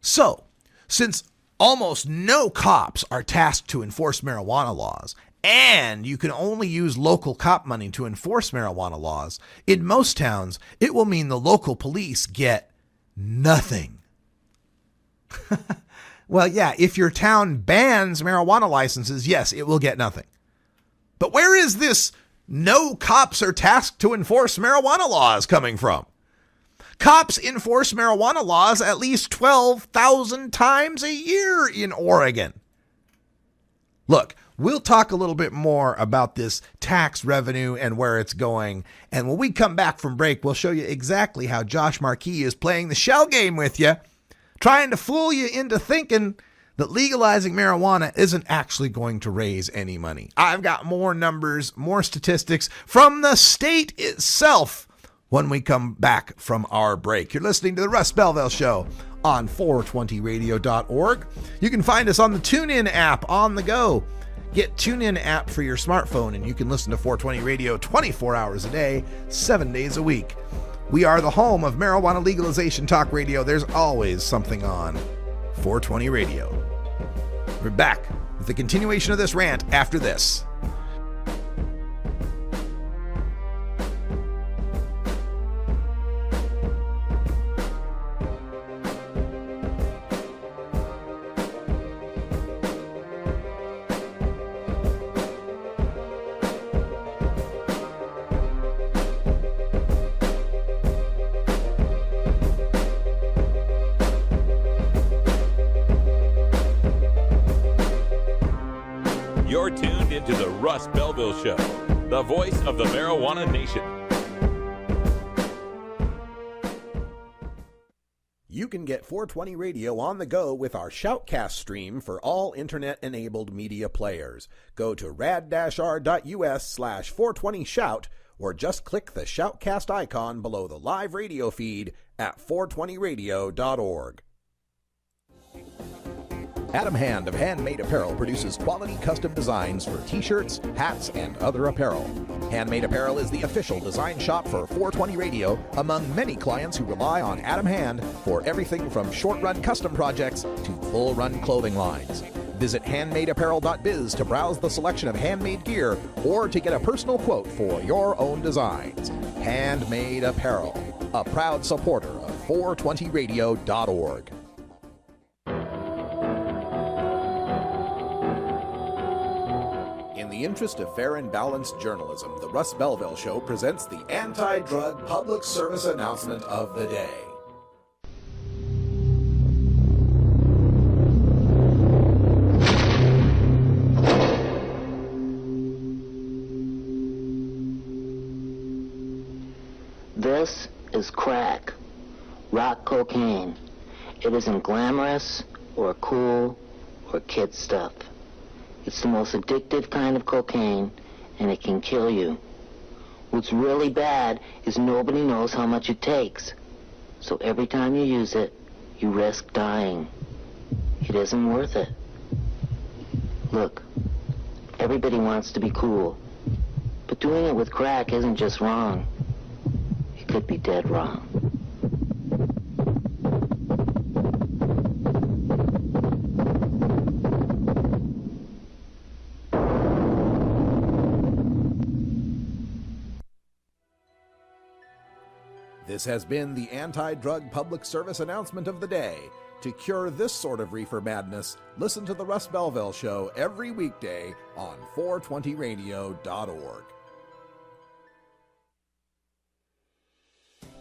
so, since almost no cops are tasked to enforce marijuana laws, and you can only use local cop money to enforce marijuana laws, in most towns, it will mean the local police get nothing. Well, yeah, if your town bans marijuana licenses, yes, it will get nothing. But where is this no cops are tasked to enforce marijuana laws coming from? Cops enforce marijuana laws at least 12,000 times a year in Oregon. Look, we'll talk a little bit more about this tax revenue and where it's going. And when we come back from break, we'll show you exactly how Josh Marquis is playing the shell game with you, trying to fool you into thinking that legalizing marijuana isn't actually going to raise any money. I've got more numbers, more statistics from the state itself when we come back from our break. You're listening to the Russ Belville Show on 420radio.org. You can find us on the TuneIn app on the go. Get TuneIn app for your smartphone and you can listen to 420 Radio 24 hours a day, 7 days a week. We are the home of marijuana legalization talk radio. There's always something on 420 Radio. We're back with the continuation of this rant after this.
You're tuned into the Russ Belville Show, the voice of the marijuana nation.
You can get 420 Radio on the go with our Shoutcast stream for all internet-enabled media players. Go to rad-r.us/420shout or just click the Shoutcast icon below the live radio feed at 420radio.org. Adam Hand of Handmade Apparel produces quality custom designs for t-shirts, hats, and other apparel. Handmade Apparel is the official design shop for 420 Radio among many clients who rely on Adam Hand for everything from short-run custom projects to full-run clothing lines. Visit handmadeapparel.biz to browse the selection of handmade gear or to get a personal quote for your own designs. Handmade Apparel, a proud supporter of 420radio.org. In the interest of fair and balanced journalism, the Russ Belville Show presents the anti-drug public service announcement of the day.
This is crack. Rock cocaine. It isn't glamorous or cool or kid stuff. It's the most addictive kind of cocaine, and it can kill you. What's really bad is nobody knows how much it takes. So every time you use it, you risk dying. It isn't worth it. Look, everybody wants to be cool, but doing it with crack isn't just wrong. It could be dead wrong.
This has been the anti-drug public service announcement of the day. To cure this sort of reefer madness, listen to the Russ Belville Show every weekday on 420radio.org.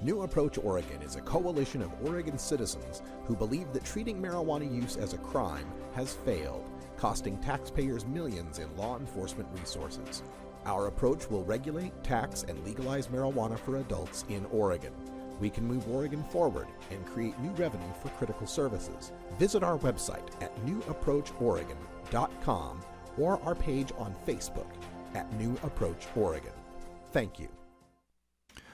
New Approach Oregon is a coalition of Oregon citizens who believe that treating marijuana use as a crime has failed, costing taxpayers millions in law enforcement resources. Our approach will regulate, tax, and legalize marijuana for adults in Oregon. We can move Oregon forward and create new revenue for critical services. Visit our website at newapproachoregon.com or our page on Facebook at New Approach Oregon. Thank you.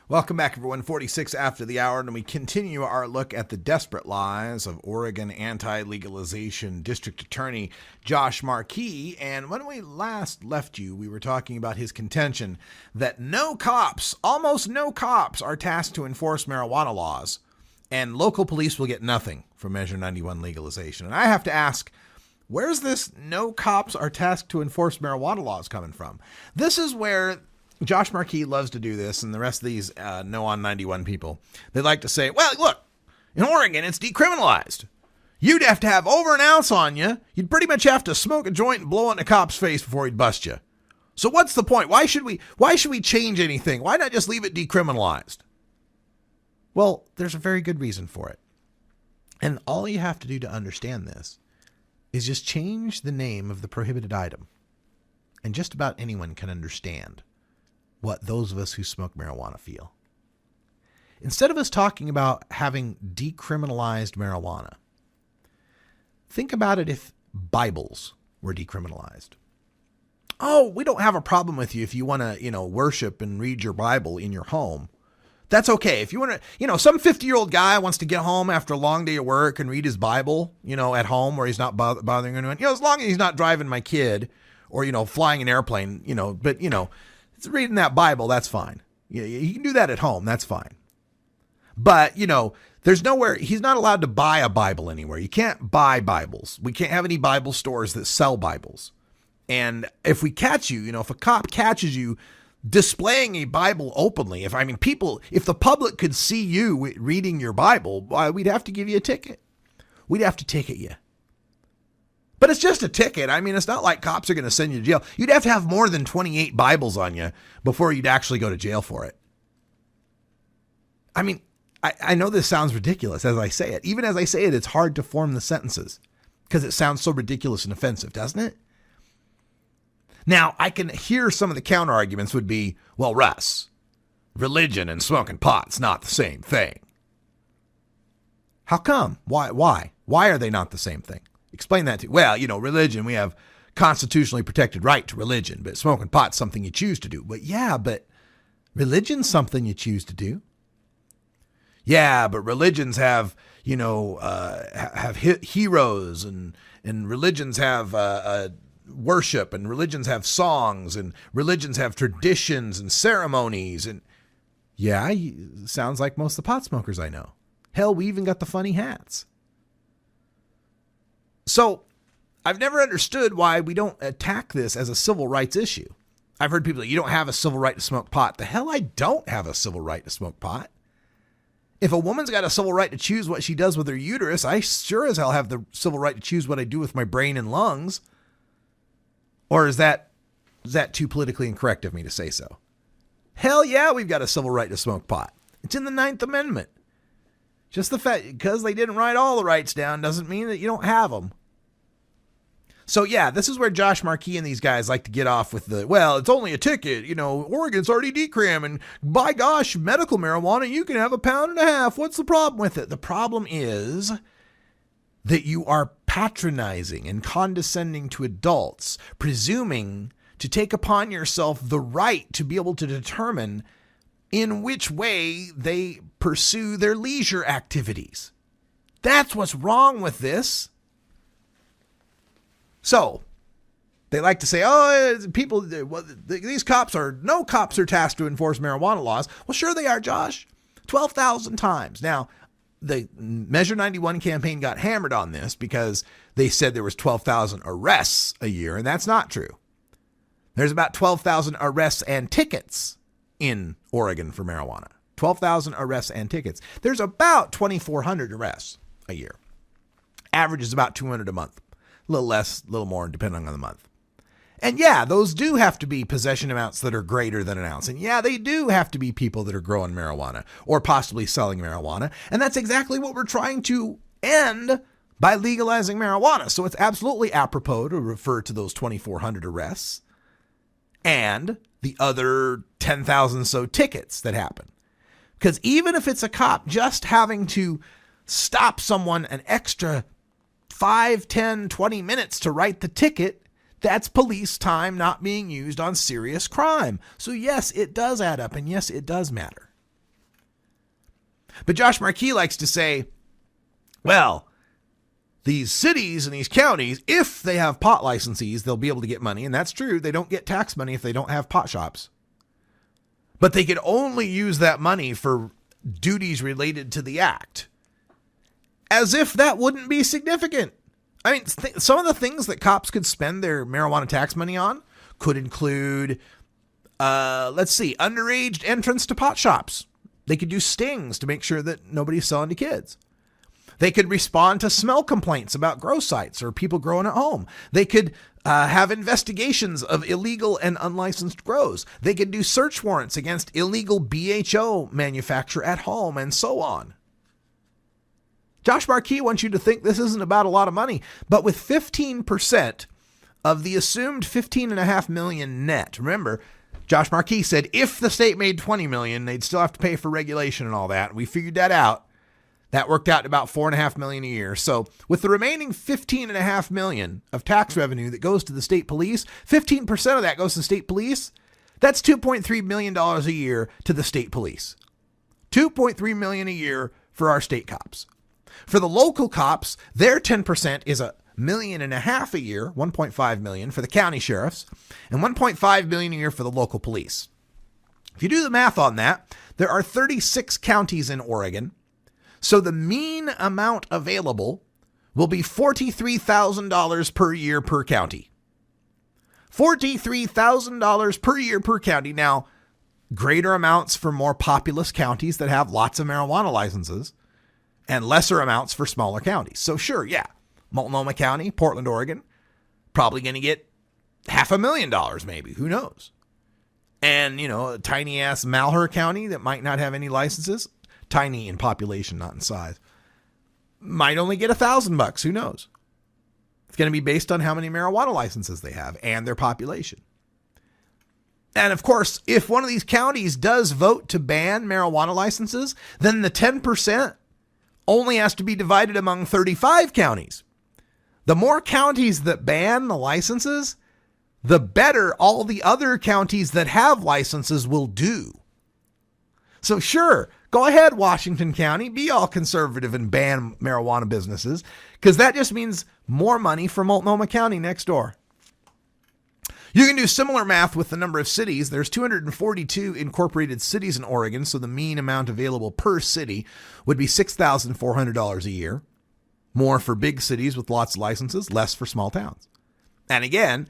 Welcome back, everyone. 46 after the hour, and we continue our look at the desperate lies of Oregon anti-legalization District Attorney Josh Marquis. And when we last left you, we were talking about his contention that almost no cops, are tasked to enforce marijuana laws, and local police will get nothing from Measure 91 legalization. And I have to ask, where's this no cops are tasked to enforce marijuana laws coming from? This is where Josh Marquis loves to do this, and the rest of these No on 91 people. They like to say, well, look, in Oregon, it's decriminalized. You'd have to have over an ounce on you. You'd pretty much have to smoke a joint and blow it in a cop's face before he'd bust you. So what's the point? Why should we change anything? Why not just leave it decriminalized? Well, there's a very good reason for it. And all you have to do to understand this is just change the name of the prohibited item. And just about anyone can understand what those of us who smoke marijuana feel. Instead of us talking about having decriminalized marijuana, think about it if Bibles were decriminalized. Oh, we don't have a problem with you if you want to, worship and read your Bible in your home. That's okay. If you want to, some 50-year-old guy wants to get home after a long day of work and read his Bible, at home where he's not bothering anyone, as long as he's not driving my kid or, flying an airplane, reading that Bible, that's fine. You can do that at home. That's fine. But, there's nowhere, he's not allowed to buy a Bible anywhere. You can't buy Bibles. We can't have any Bible stores that sell Bibles. And if we catch you, if a cop catches you displaying a Bible openly, if the public could see you reading your Bible, we'd have to give you a ticket. We'd have to ticket you. But it's just a ticket. It's not like cops are going to send you to jail. You'd have to have more than 28 Bibles on you before you'd actually go to jail for it. I know this sounds ridiculous as I say it. Even as I say it, it's hard to form the sentences because it sounds so ridiculous and offensive, doesn't it? Now, I can hear some of the counter arguments would be, well, Russ, religion and smoking pot's not the same thing. How come? Why? Why are they not the same thing? Explain that to me. Well, religion, we have constitutionally protected right to religion, but smoking pot's something you choose to do. But religion's something you choose to do. Yeah, but religions have, have heroes and religions have worship and religions have songs and religions have traditions and ceremonies. And yeah, sounds like most of the pot smokers I know. Hell, we even got the funny hats. So I've never understood why we don't attack this as a civil rights issue. I've heard people say, you don't have a civil right to smoke pot. The hell, I don't have a civil right to smoke pot. If a woman's got a civil right to choose what she does with her uterus, I sure as hell have the civil right to choose what I do with my brain and lungs. Or is that too politically incorrect of me to say so? Hell yeah, we've got a civil right to smoke pot. It's in the 9th Amendment. Just the fact, because they didn't write all the rights down doesn't mean that you don't have them. So yeah, this is where Josh Marquis and these guys like to get off with the, well, it's only a ticket. You know, Oregon's already decram, and by gosh, medical marijuana, you can have 1.5 pounds. What's the problem with it? The problem is that you are patronizing and condescending to adults, presuming to take upon yourself the right to be able to determine in which way they pursue their leisure activities. That's what's wrong with this. So, they like to say, oh, people, these cops are, no cops are tasked to enforce marijuana laws. Well, sure they are, Josh. 12,000 times. Now, the Measure 91 campaign got hammered on this because they said there was 12,000 arrests a year, and that's not true. There's about 12,000 arrests and tickets in Oregon for marijuana. 12,000 arrests and tickets. There's about 2,400 arrests a year. Average is about 200 a month. A little less, a little more, depending on the month. And yeah, those do have to be possession amounts that are greater than an ounce. And yeah, they do have to be people that are growing marijuana or possibly selling marijuana. And that's exactly what we're trying to end by legalizing marijuana. So it's absolutely apropos to refer to those 2,400 arrests and the other 10,000 so tickets that happen. Because even if it's a cop just having to stop someone an extra 5, 10, 20 minutes to write the ticket, that's police time not being used on serious crime. So yes, it does add up, and yes, it does matter. But Josh Marquis likes to say, well, these cities and these counties, if they have pot licensees, they'll be able to get money, and that's true. They don't get tax money if they don't have pot shops. But they could only use that money for duties related to the act. As if that wouldn't be significant. I mean, some of the things that cops could spend their marijuana tax money on could include, underage entrance to pot shops. They could do stings to make sure that nobody's selling to kids. They could respond to smell complaints about grow sites or people growing at home. They could have investigations of illegal and unlicensed grows. They could do search warrants against illegal BHO manufacture at home and so on. Josh Marquis wants you to think this isn't about a lot of money, but with 15% of the assumed $15.5 million net, remember, Josh Marquis said if the state made $20 million, they'd still have to pay for regulation and all that. We figured that out. That worked out to about $4.5 million a year. So with the remaining $15.5 million of tax revenue that goes to the state police, 15% of that goes to state police. That's $2.3 million a year to the state police. $2.3 million a year for our state cops. For the local cops, their 10% is $1.5 million a year, $1.5 million for the county sheriffs, and $1.5 million a year for the local police. If you do the math on that, there are 36 counties in Oregon, so the mean amount available will be $43,000 per year per county. $43,000 per year per county. Now, greater amounts for more populous counties that have lots of marijuana licenses, and lesser amounts for smaller counties. So sure, yeah, Multnomah County, Portland, Oregon, probably going to get $500,000 maybe, who knows? And, a tiny-ass Malheur County that might not have any licenses, tiny in population, not in size, might only get $1,000, who knows? It's going to be based on how many marijuana licenses they have and their population. And of course, if one of these counties does vote to ban marijuana licenses, then the 10% only has to be divided among 35 counties. The more counties that ban the licenses, the better all the other counties that have licenses will do. So sure, go ahead, Washington County, be all conservative and ban marijuana businesses, because that just means more money for Multnomah County next door. You can do similar math with the number of cities. There's 242 incorporated cities in Oregon, so the mean amount available per city would be $6,400 a year. More for big cities with lots of licenses, less for small towns. And again,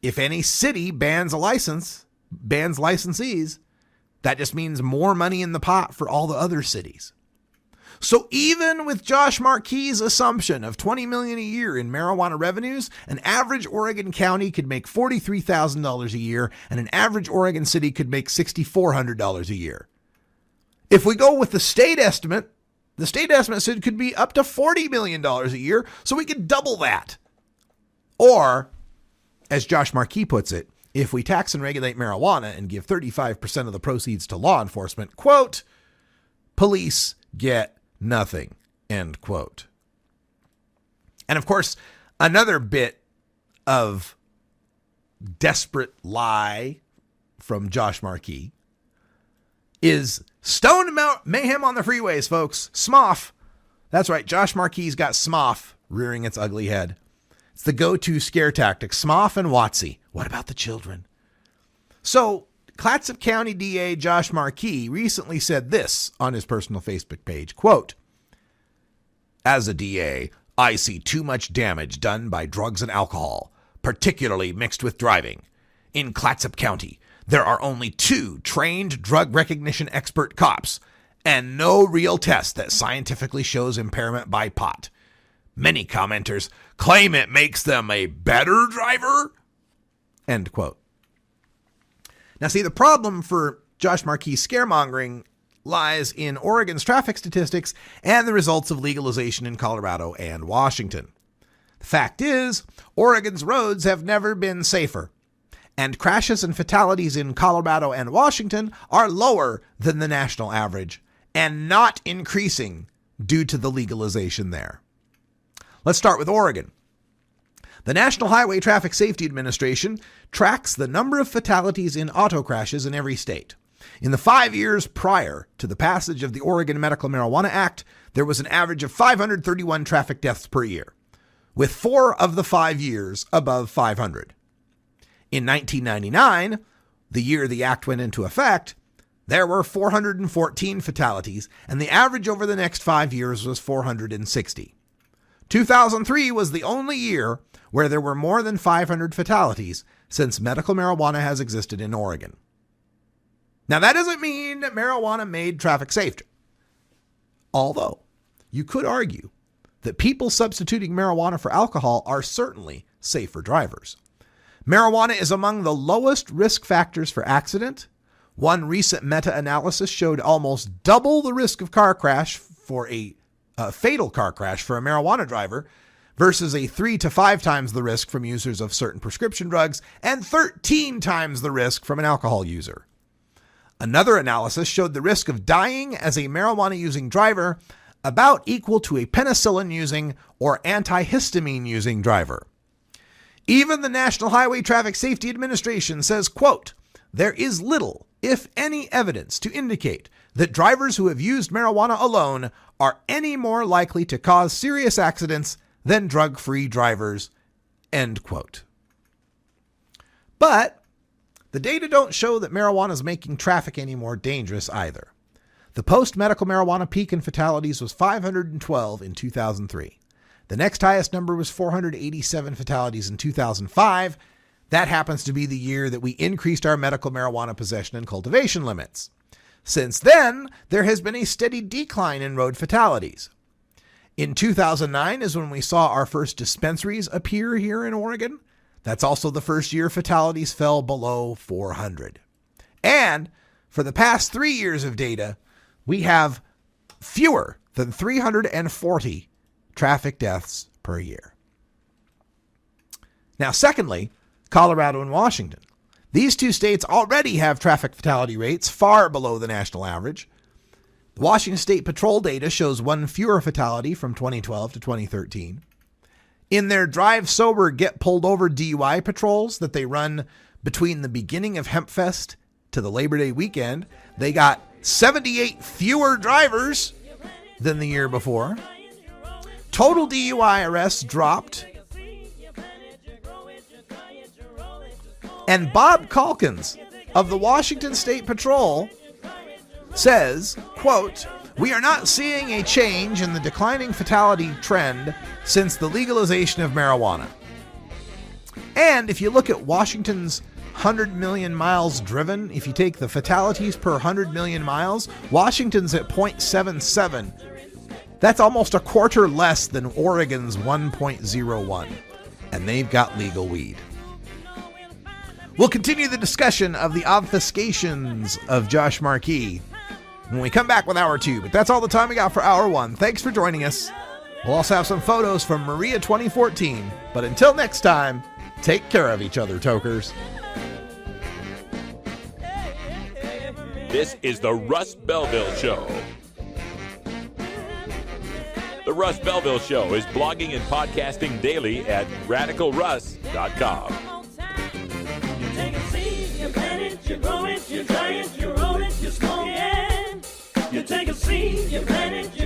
if any city bans licensees, that just means more money in the pot for all the other cities. So even with Josh Marquis' assumption of $20 million a year in marijuana revenues, an average Oregon county could make $43,000 a year, and an average Oregon city could make $6,400 a year. If we go with the state estimate said it could be up to $40 million a year, so we could double that. Or, as Josh Marquis puts it, if we tax and regulate marijuana and give 35% of the proceeds to law enforcement, quote, police get nothing, end quote. And of course, another bit of desperate lie from Josh Marquis is stone mayhem on the freeways, folks. SMOF. That's right. Josh Marquis got SMOF rearing its ugly head. It's the go-to scare tactic. SMOF and WOTC. What about the children? So, Clatsop County DA Josh Marquis recently said this on his personal Facebook page, quote, "As a DA, I see too much damage done by drugs and alcohol, particularly mixed with driving. In Clatsop County, there are only 2 trained drug recognition expert cops and no real test that scientifically shows impairment by pot. Many commenters claim it makes them a better driver," end quote. Now, see, the problem for Josh Marquis' scaremongering lies in Oregon's traffic statistics and the results of legalization in Colorado and Washington. The fact is, Oregon's roads have never been safer, and crashes and fatalities in Colorado and Washington are lower than the national average and not increasing due to the legalization there. Let's start with Oregon. The National Highway Traffic Safety Administration tracks the number of fatalities in auto crashes in every state. In the 5 years prior to the passage of the Oregon Medical Marijuana Act, there was an average of 531 traffic deaths per year, with 4 of the 5 years above 500. In 1999, the year the act went into effect, there were 414 fatalities, and the average over the next 5 years was 460. 2003 was the only year where there were more than 500 fatalities since medical marijuana has existed in Oregon. Now, that doesn't mean that marijuana made traffic safer. Although, you could argue that people substituting marijuana for alcohol are certainly safer drivers. Marijuana is among the lowest risk factors for accident. One recent meta-analysis showed almost double the risk of car crash for a fatal car crash for a marijuana driver versus a 3 to 5 times the risk from users of certain prescription drugs and 13 times the risk from an alcohol user. Another analysis showed the risk of dying as a marijuana-using driver about equal to a penicillin-using or antihistamine-using driver. Even the National Highway Traffic Safety Administration says, quote, "There is little, if any, evidence to indicate that drivers who have used marijuana alone are any more likely to cause serious accidents than drug-free drivers," end quote. But the data don't show that marijuana is making traffic any more dangerous either. The post-medical marijuana peak in fatalities was 512 in 2003. The next highest number was 487 fatalities in 2005. That happens to be the year that we increased our medical marijuana possession and cultivation limits. Since then, there has been a steady decline in road fatalities. In 2009 is when we saw our first dispensaries appear here in Oregon. That's also the first year fatalities fell below 400. And for the past 3 years of data, we have fewer than 340 traffic deaths per year. Now, secondly, Colorado and Washington. These 2 states already have traffic fatality rates far below the national average. The Washington State Patrol data shows 1 fewer fatality from 2012 to 2013. In their drive sober, get pulled over DUI patrols that they run between the beginning of Hempfest to the Labor Day weekend, they got 78 fewer drivers than the year before. Total DUI arrests dropped. And Bob Calkins of the Washington State Patrol says, quote, "We are not seeing a change in the declining fatality trend since the legalization of marijuana." And if you look at Washington's 100 million miles driven, if you take the fatalities per 100 million miles, Washington's at 0.77. That's almost a quarter less than Oregon's 1.01. And they've got legal weed. We'll continue the discussion of the obfuscations of Josh Marquis when we come back with Hour 2. But that's all the time we got for Hour 1. Thanks for joining us. We'll also have some photos from Maria 2014 But until next time, take care of each other, tokers.
This is the Russ Belville Show. The Russ Belville Show is blogging and podcasting daily at RadicalRuss.com.
You take a seed, you plant it, you grow it, you dry it, you roll it, you smoke it. You take a seed, you plant it,